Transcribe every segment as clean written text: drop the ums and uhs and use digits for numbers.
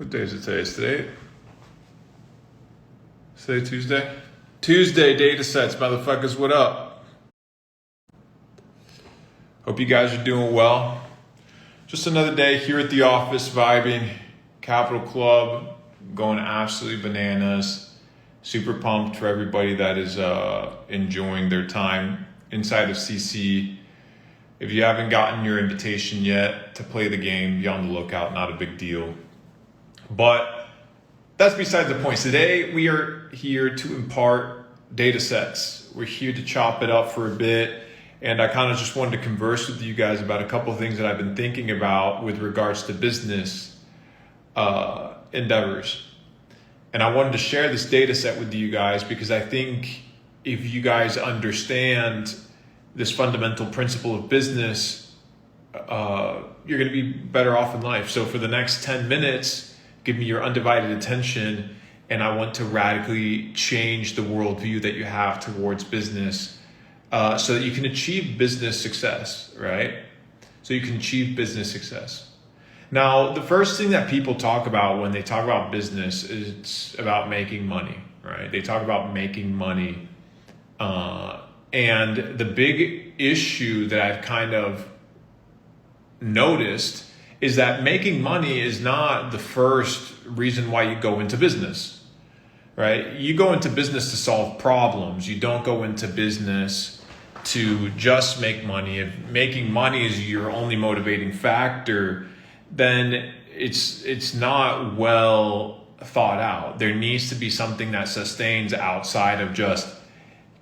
What day is it today? Is today Tuesday? Tuesday, data sets, motherfuckers, what up? Hope you guys are doing well. Just another day here at the office, vibing. Capital Club, going absolutely bananas. Super pumped for everybody that is enjoying their time inside of CC. If you haven't gotten your invitation yet to play the game, be on the lookout, not a big deal. But that's beside the point. Today, we are here to impart data sets. We're here to chop it up for a bit. And I kind of just wanted to converse with you guys about a couple of things that I've been thinking about with regards to business endeavors. And I wanted to share this data set with you guys because I think if you guys understand this fundamental principle of business, you're going to be better off in life. So for the next 10 minutes, give me your undivided attention, and I want to radically change the worldview that you have towards business so that you can achieve business success, right? So you can achieve business success. Now, the first thing that people talk about when they talk about business is it's about making money, right? They talk about making money. And the big issue that I've kind of noticed is that making money is not the first reason why you go into business, right? You go into business to solve problems. You don't go into business to just make money. If making money is your only motivating factor, then it's not well thought out. There needs to be something that sustains outside of just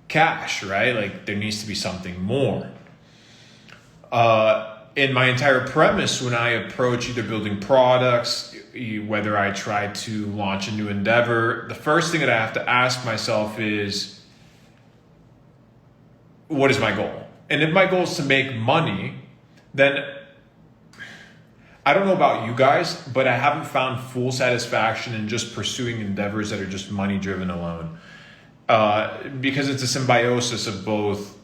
cash, right? Like there needs to be something more. In my entire premise, when I approach either building products, whether I try to launch a new endeavor, the first thing that I have to ask myself is, what is my goal? And if my goal is to make money, then I don't know about you guys, but I haven't found full satisfaction in just pursuing endeavors that are just money driven alone. Because it's a symbiosis of both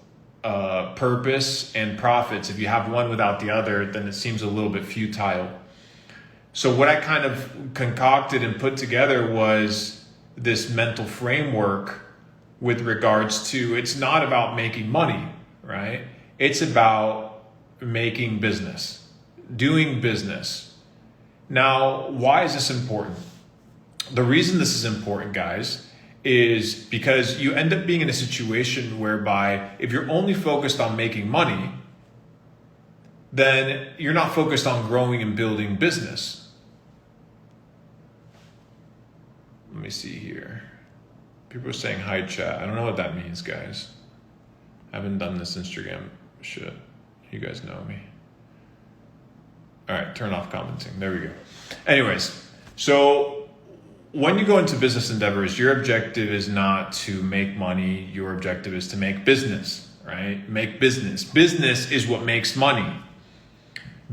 purpose and profits. If you have one without the other, then it seems a little bit futile. So what I kind of concocted and put together was this mental framework with regards to, it's not about making money, right? It's about making business, doing business. Now, why is this important? The reason this is important, guys, is because you end up being in a situation whereby if you're only focused on making money, then you're not focused on growing and building business. Let me see here. People are saying hi, chat. I don't know what that means, guys. I haven't done this Instagram shit. You guys know me. All right, turn off commenting. There we go. Anyways, so when you go into business endeavors, your objective is not to make money. Your objective is to make business, right? Make business. Business is what makes money.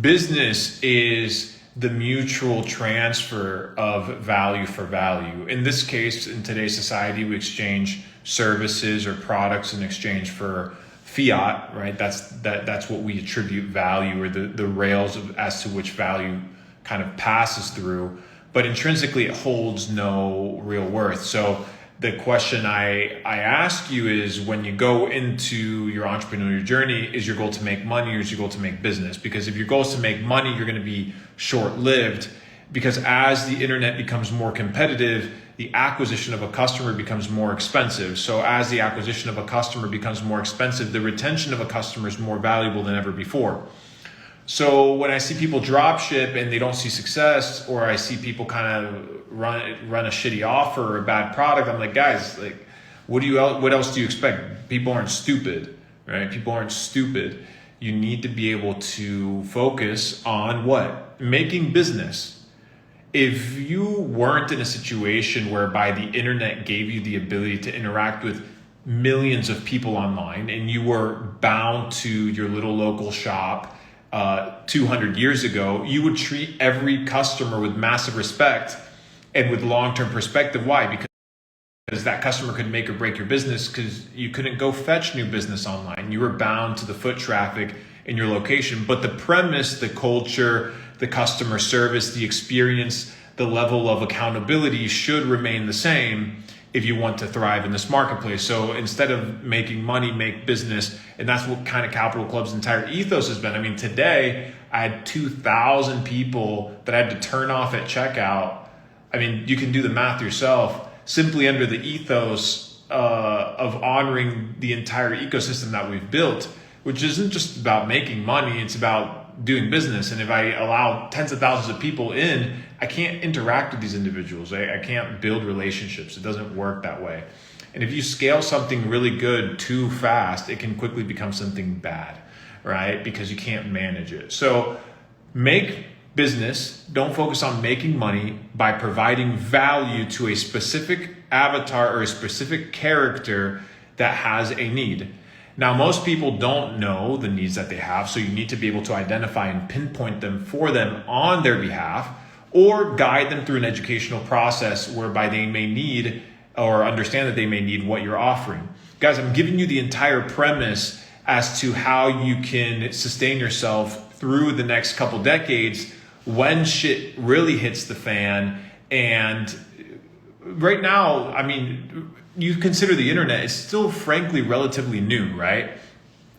Business is the mutual transfer of value for value. In this case, in today's society, we exchange services or products in exchange for fiat, right? That's what we attribute value, or the rails as to which value kind of passes through. But intrinsically, it holds no real worth. So the question I ask you is, when you go into your entrepreneurial journey, is your goal to make money or is your goal to make business? Because if your goal is to make money, you're going to be short-lived, because as the internet becomes more competitive, the acquisition of a customer becomes more expensive. So as the acquisition of a customer becomes more expensive, the retention of a customer is more valuable than ever before. So when I see people drop ship and they don't see success, or I see people kind of run a shitty offer or a bad product, I'm like, guys, like, what else do you expect? People aren't stupid, right? People aren't stupid. You need to be able to focus on what? Making business. If you weren't in a situation whereby the internet gave you the ability to interact with millions of people online, and you were bound to your little local shop 200 years ago, you would treat every customer with massive respect and with long-term perspective. Why? Because that customer could make or break your business, because you couldn't go fetch new business online. You were bound to the foot traffic in your location. But the premise, the culture, the customer service, the experience, the level of accountability should remain the same if you want to thrive in this marketplace. So instead of making money, make business. And that's what kind of Capital Club's entire ethos has been. I mean, today I had 2,000 people that I had to turn off at checkout. I mean, you can do the math yourself, simply under the ethos of honoring the entire ecosystem that we've built, which isn't just about making money, it's about doing business. And if I allow tens of thousands of people in, I can't interact with these individuals. I can't build relationships. It doesn't work that way. And if you scale something really good too fast, it can quickly become something bad, right? Because you can't manage it. So make business, don't focus on making money by providing value to a specific avatar or a specific character that has a need. Now, most people don't know the needs that they have, so you need to be able to identify and pinpoint them for them on their behalf, or guide them through an educational process whereby they may need or understand that they may need what you're offering. Guys, I'm giving you the entire premise as to how you can sustain yourself through the next couple decades when shit really hits the fan. And right now, I mean, you consider the internet, it's still frankly relatively new, right?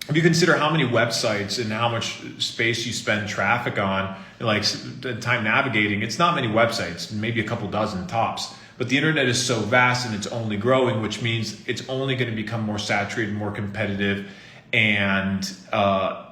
If you consider how many websites and how much space you spend traffic on, like time navigating, it's not many websites, maybe a couple dozen tops. But the internet is so vast and it's only growing, which means it's only going to become more saturated, more competitive. And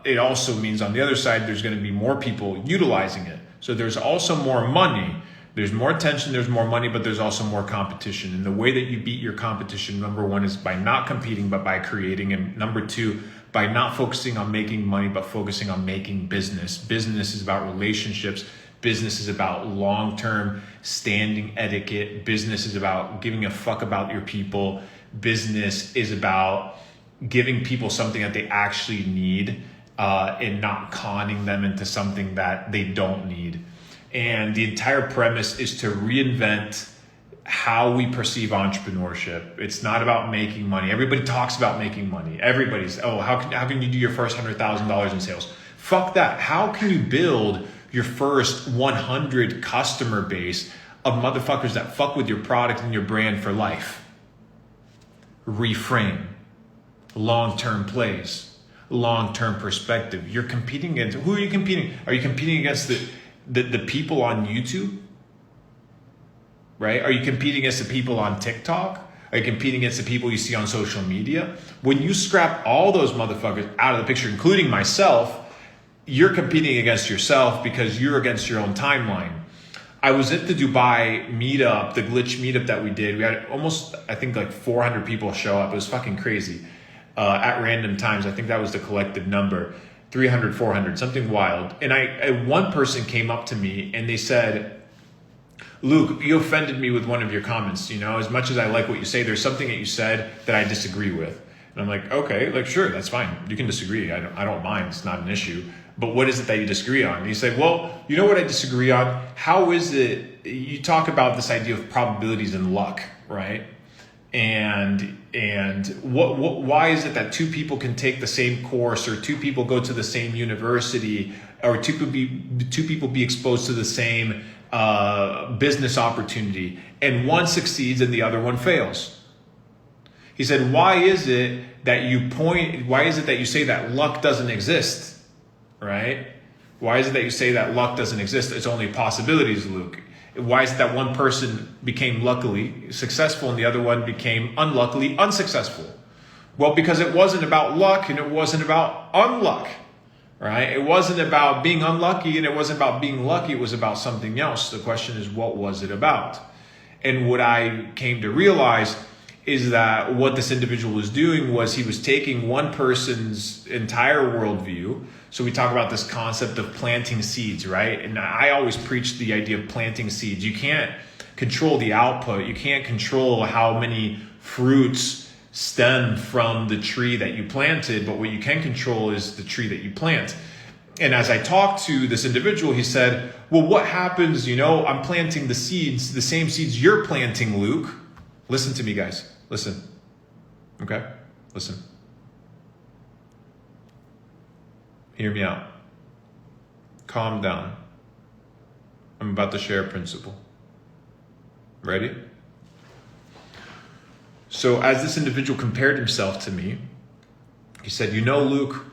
it also means on the other side, there's going to be more people utilizing it. So there's also more money. There's more attention, there's more money, but there's also more competition. And the way that you beat your competition, number one, is by not competing, but by creating. And number two, by not focusing on making money, but focusing on making business. Business is about relationships. Business is about long-term standing etiquette. Business is about giving a fuck about your people. Business is about giving people something that they actually need and not conning them into something that they don't need. And the entire premise is to reinvent how we perceive entrepreneurship. It's not about making money. Everybody talks about making money. Everybody's, how can you do your first $100,000 in sales? Fuck that. How can you build your first 100 customer base of motherfuckers that fuck with your product and your brand for life? Reframe. Long-term plays. Long-term perspective. You're competing against, who are you competing? Are you competing against the people on YouTube? Right? Are you competing against the people on TikTok? Are you competing against the people you see on social media? When you scrap all those motherfuckers out of the picture, including myself, you're competing against yourself because you're against your own timeline. I was at the Dubai meetup, the glitch meetup that we did. We had almost, I think, like 400 people show up. It was fucking crazy. At random times, I think that was the collective number. 300, 400, something wild. And one person came up to me and they said, Luke, you offended me with one of your comments. You know, as much as I like what you say, there's something that you said that I disagree with. And I'm like, okay, like, sure, that's fine. You can disagree. I don't mind. It's not an issue. But what is it that you disagree on? And he said, well, you know what I disagree on? How is it, you talk about this idea of probabilities and luck, right? And why is it that two people can take the same course, or two people go to the same university, or two people be exposed to the same business opportunity, and one succeeds and the other one fails? He said, why is it that you say that luck doesn't exist, right? Why is it that you say that luck doesn't exist? It's only possibilities, Luke. Why is it that one person became luckily successful and the other one became unluckily unsuccessful? Well, because it wasn't about luck and it wasn't about unluck, right? It wasn't about being unlucky and it wasn't about being lucky. It was about something else. The question is, what was it about? And what I came to realize is that what this individual was doing was he was taking one person's entire worldview. So we talk about this concept of planting seeds, right? And I always preach the idea of planting seeds. You can't control the output. You can't control how many fruits stem from the tree that you planted, but what you can control is the tree that you plant. And as I talked to this individual, he said, well, what happens, I'm planting the seeds, the same seeds you're planting, Luke. Listen to me, guys. Listen. Okay? Listen. Hear me out. Calm down. I'm about to share a principle. Ready? So as this individual compared himself to me, he said, Luke,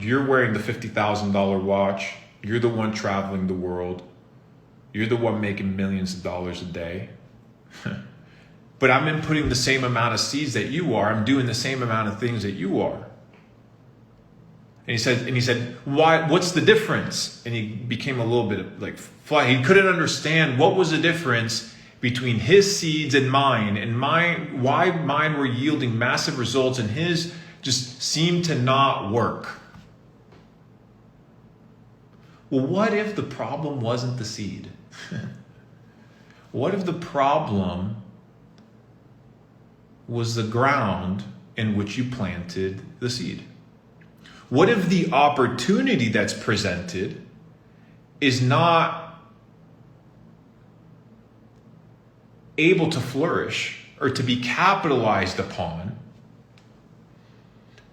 you're wearing the $50,000 watch. You're the one traveling the world. You're the one making millions of dollars a day. But I'm inputting the same amount of seeds that you are. I'm doing the same amount of things that you are. And he said, why? What's the difference? And he became a little bit like fly. He couldn't understand what was the difference between his seeds and mine, why mine were yielding massive results and his just seemed to not work. Well, what if the problem wasn't the seed? What if the problem was the ground in which you planted the seed? What if the opportunity that's presented is not able to flourish or to be capitalized upon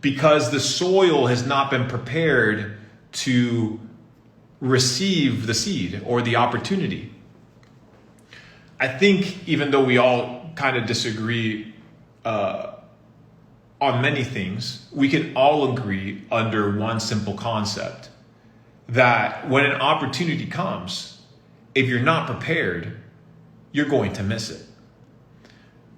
because the soil has not been prepared to receive the seed or the opportunity? I think even though we all kind of disagree on many things, we can all agree under one simple concept, that when an opportunity comes, if you're not prepared, you're going to miss it.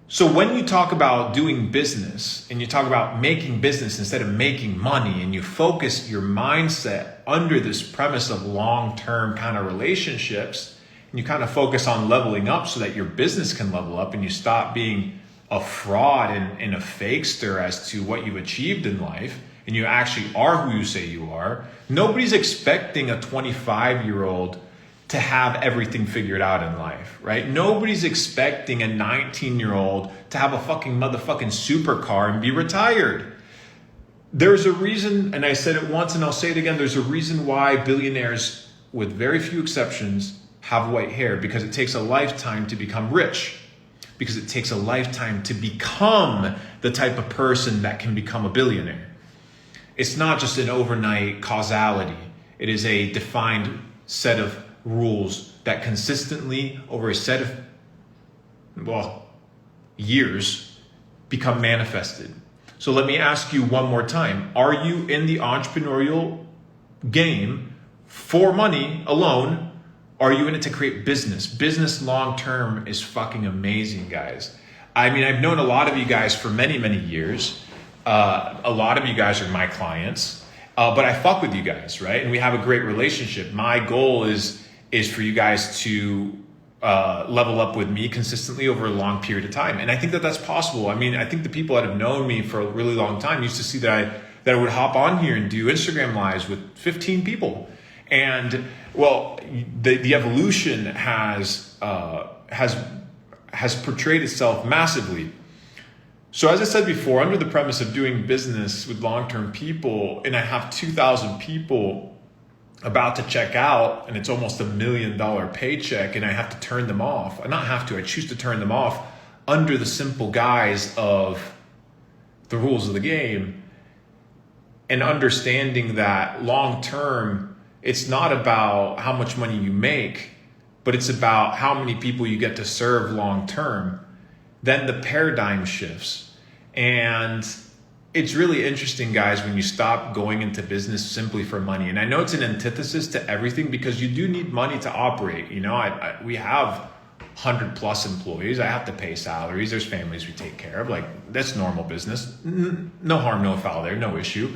So when you talk about doing business and you talk about making business instead of making money, and you focus your mindset under this premise of long-term kind of relationships, and you kind of focus on leveling up so that your business can level up and you stop being a fraud and a fakester as to what you've achieved in life, and you actually are who you say you are. Nobody's expecting a 25-year-old to have everything figured out in life, right? Nobody's expecting a 19-year-old to have a fucking motherfucking supercar and be retired. There's a reason, and I said it once and I'll say it again, there's a reason why billionaires, with very few exceptions, have white hair, because it takes a lifetime to become rich. Because it takes a lifetime to become the type of person that can become a billionaire. It's not just an overnight causality. It is a defined set of rules that consistently over a set of, years become manifested. So let me ask you one more time. Are you in the entrepreneurial game for money alone? Are you in it to create business? Business long-term is fucking amazing, guys. I mean, I've known a lot of you guys for many, many years. A lot of you guys are my clients, but I fuck with you guys, right? And we have a great relationship. My goal is for you guys to level up with me consistently over a long period of time. And I think that that's possible. I mean, I think the people that have known me for a really long time used to see that I would hop on here and do Instagram lives with 15 people. And well, the evolution has portrayed itself massively. So as I said before, under the premise of doing business with long-term people, and I have 2,000 people about to check out, and it's almost $1 million paycheck, and I have to turn them off. I choose to turn them off under the simple guise of the rules of the game, and understanding that long-term, it's not about how much money you make, but it's about how many people you get to serve long term. Then the paradigm shifts. And it's really interesting, guys, when you stop going into business simply for money. And I know it's an antithesis to everything, because you do need money to operate. You know, we have 100+ employees. I have to pay salaries. There's families we take care of. Like, that's normal business. No harm, no foul there, no issue.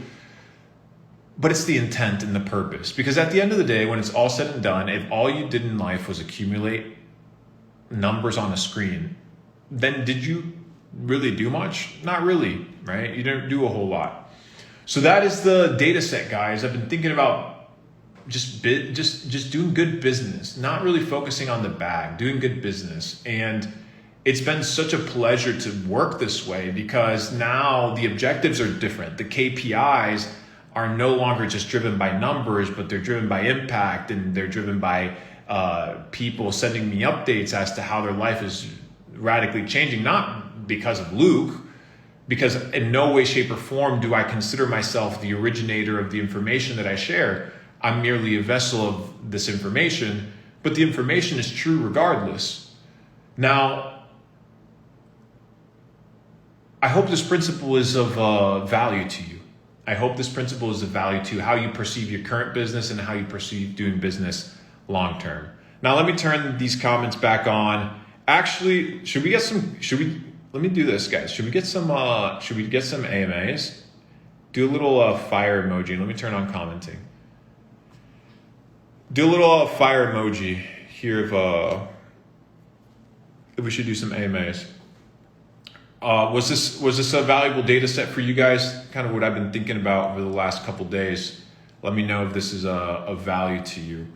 But it's the intent and the purpose. Because at the end of the day, when it's all said and done, if all you did in life was accumulate numbers on a screen, then did you really do much? Not really, right? You didn't do a whole lot. So that is the data set, guys. I've been thinking about just doing good business, not really focusing on the bag, doing good business. And it's been such a pleasure to work this way, because now the objectives are different. The KPIs are no longer just driven by numbers, but they're driven by impact, and they're driven by people sending me updates as to how their life is radically changing, not because of Luke, because in no way, shape, or form do I consider myself the originator of the information that I share. I'm merely a vessel of this information, but the information is true regardless. Now, I hope this principle is of value to you. I hope this principle is of value to how you perceive your current business and how you perceive doing business long term. Now, let me turn these comments back on. Actually, let me do this, guys. Should we get some AMAs? Do a little fire emoji. Let me turn on commenting. Do a little fire emoji here if we should do some AMAs. Was this a valuable data set for you guys? Kind of what I've been thinking about over the last couple days. Let me know if this is of value to you.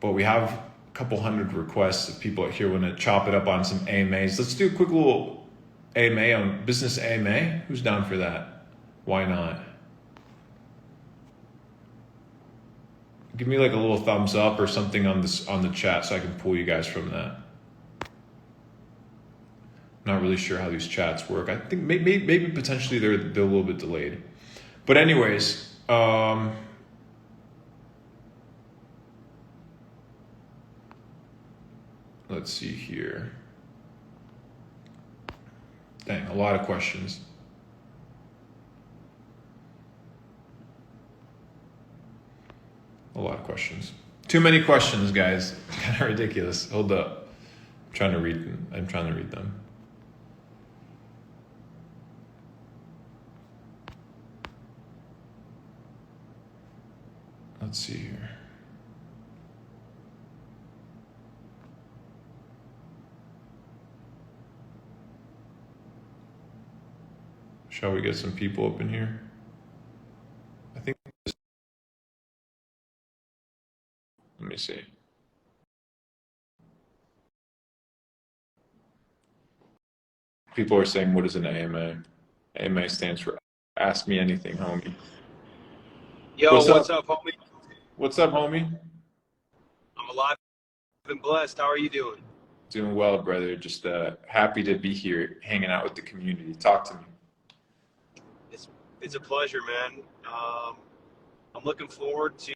But we have a couple hundred requests of people here want to chop it up on some AMAs. Let's do a quick little AMA on business AMA. Who's down for that? Why not? Give me like a little thumbs up or something on the chat so I can pull you guys from that. Not really sure how these chats work. I think maybe potentially they're a little bit delayed. But anyways, let's see here. Dang, a lot of questions. A lot of questions. Too many questions, guys. Kind of ridiculous. Hold up. I'm trying to read them. Let's see here. Shall we get some people up in here? I think. Let me see. People are saying, what is an AMA? AMA stands for Ask Me Anything, homie. Yo, what's up, homie? What's up, homie? I'm alive and blessed. How are you doing? Doing well, brother. Just happy to be here, hanging out with the community. Talk to me. It's a pleasure, man. I'm looking forward to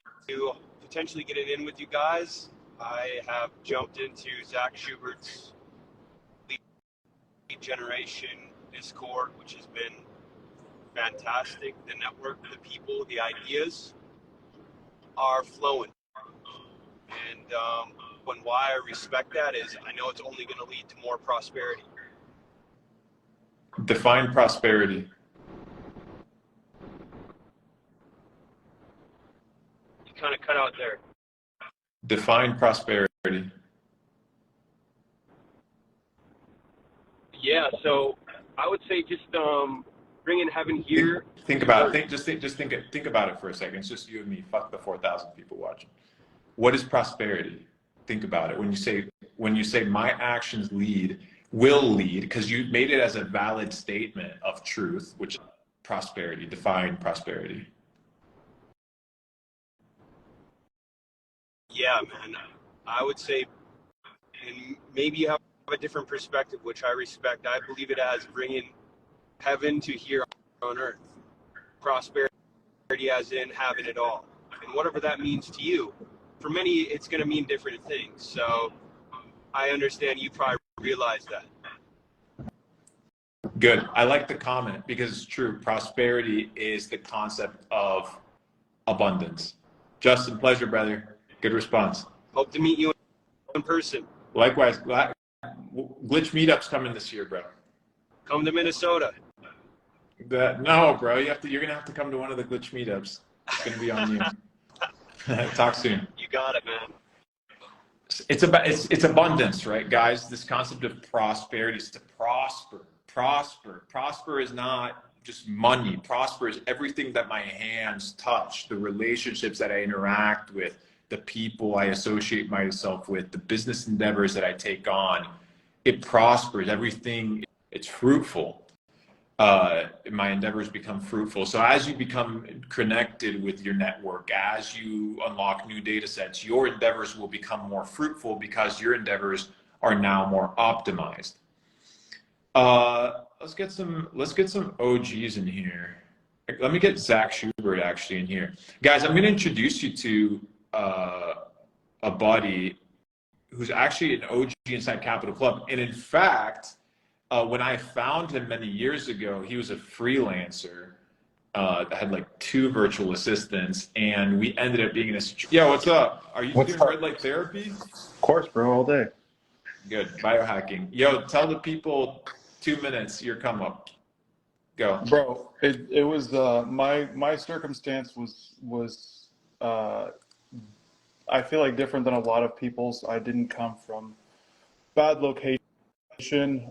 potentially getting in with you guys. I have jumped into Zach Schubert's lead generation Discord, which has been fantastic. The network, the people, the ideas are flowing. And why I respect that is I know it's only going to lead to more prosperity. Define prosperity. You kind of cut out there. Define prosperity. Yeah, so I would say just bringing heaven here. Think about it. Think about it for a second. It's just you and me. Fuck the 4,000 people watching. What is prosperity? Think about it. When you say my actions will lead, because you made it as a valid statement of truth, which is prosperity. Define prosperity. Yeah, man. I would say, and maybe you have a different perspective, which I respect. I believe it as bringing heaven to here on earth. Prosperity as in having it all. And whatever that means to you. For many, it's going to mean different things. So I understand you probably realize that. Good. I like the comment because it's true. Prosperity is the concept of abundance. Justin, pleasure, brother. Good response. Hope to meet you in person. Likewise. Glitch meetup's coming this year, bro. Come to Minnesota. No, bro. You're gonna have to come to one of the glitch meetups. It's gonna be on you. Talk soon. You got it, man. It's abundance, right, guys? This concept of prosperity is to prosper. Prosper is not just money. Prosper is everything that my hands touch, the relationships that I interact with, the people I associate myself with, the business endeavors that I take on. It prospers. Everything, it's fruitful. My endeavors become fruitful. So as you become connected with your network, as you unlock new data sets, your endeavors will become more fruitful because your endeavors are now more optimized. Let's get some OGs in here. Let me get Zach Schubert actually in here. Guys, I'm going to introduce you to a buddy. who's actually an OG inside Capital Club. And in fact, when I found him many years ago, he was a freelancer that had like 2 virtual assistants, and we ended up being in a situation. Yeah, what's up? Are you doing red light therapy? Of course, bro, all day. Good. Biohacking. Yo, tell the people 2 minutes, your come up. Go. Bro, it was my circumstance was I feel like different than a lot of people's. I didn't come from bad location.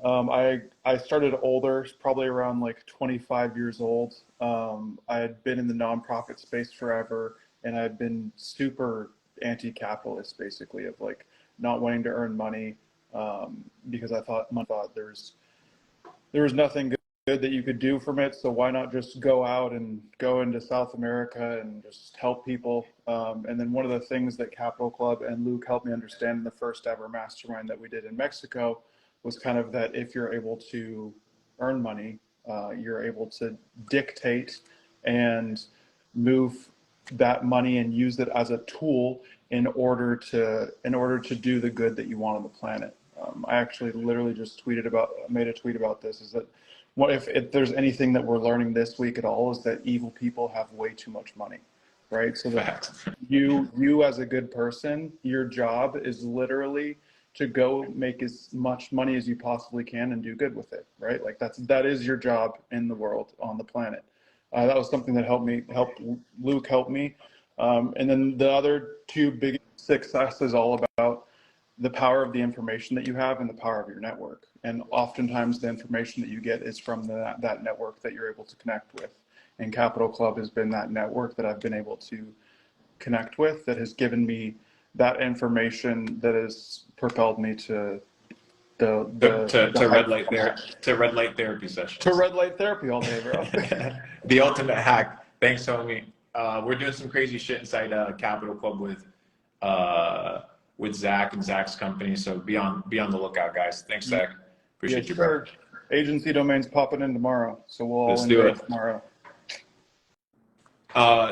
I started older, probably around like 25 years old. I had been in the nonprofit space forever, and I'd been super anti-capitalist, basically, of like not wanting to earn money, because I thought there was nothing good that you could do from it. So why not just go out and go into South America and just help people? And then one of the things that Capital Club and Luke helped me understand in the first ever mastermind that we did in Mexico was kind of that if you're able to earn money, you're able to dictate and move that money and use it as a tool in order to do the good that you want on the planet. I actually literally just made a tweet about this, is that what if there's anything that we're learning this week at all, is that evil people have way too much money, right? So that you as a good person, your job is literally to go make as much money as you possibly can and do good with it, right? Like that is your job in the world, on the planet. That was something that helped Luke help me. And then the other 2 big success is all about the power of the information that you have and the power of your network. And oftentimes the information that you get is from that network that you're able to connect with. And Capital Club has been that network that I've been able to connect with, that has given me that information that has propelled me to red light therapy sessions. To red light therapy all day, bro. The ultimate hack. Thanks, homie. We're doing some crazy shit inside Capital Club with Zach and Zach's company. So be on the lookout, guys. Thanks, Zach. Appreciate you, bro. Agency domains popping in tomorrow, so we'll all do it tomorrow.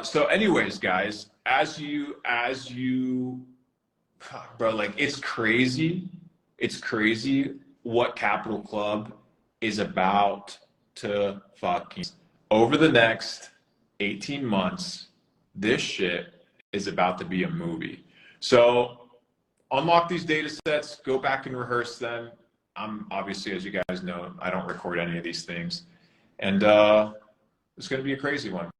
So anyways, guys, as you bro, like it's crazy what Capital Club is about to fucking over the next 18 months. This shit is about to be a movie. So unlock these data sets, go back and rehearse them. I'm obviously, as you guys know, I don't record any of these things, and it's going to be a crazy one.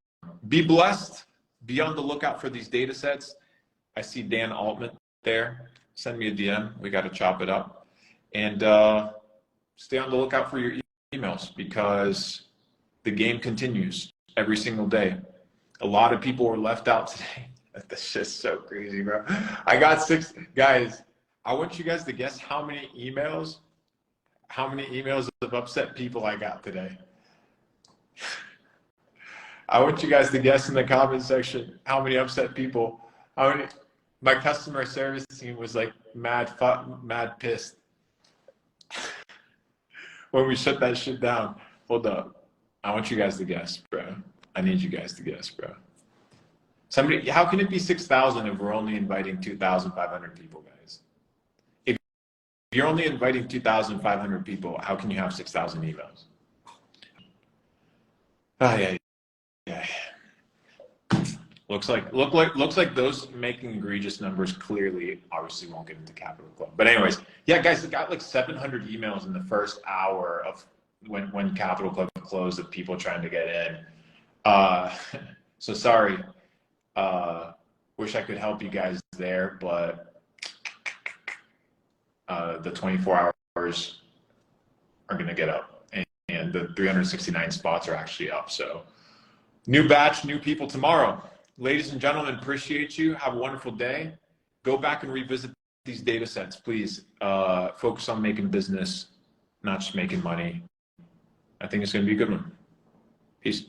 Be blessed. Be on the lookout for these data sets. I see Dan Altman there. Send me a DM. We got to chop it up. And stay on the lookout for your emails, because the game continues every single day. A lot of people were left out today. That's just so crazy, bro. I got 6 guys. I want you guys to guess how many emails of upset people I got today. I want you guys to guess in the comment section how many upset people. My customer service team was like mad pissed when we shut that shit down. Hold up. I want you guys to guess, bro. I need you guys to guess, bro. How can it be 6,000 if we're only inviting 2,500 people, guys? If you're only inviting 2,500 people, how can you have 6,000 emails? Oh, yeah. Looks like those making egregious numbers clearly obviously won't get into Capital Club. But anyways, yeah, guys, it got like 700 emails in the first hour of when Capital Club closed of people trying to get in. So sorry. Wish I could help you guys there, but the 24 hours are going to get up, and the 369 spots are actually up. So new batch, new people tomorrow. Ladies and gentlemen, appreciate you. Have a wonderful day. Go back and revisit these data sets, please. Focus on making business, not just making money. I think it's going to be a good one. Peace.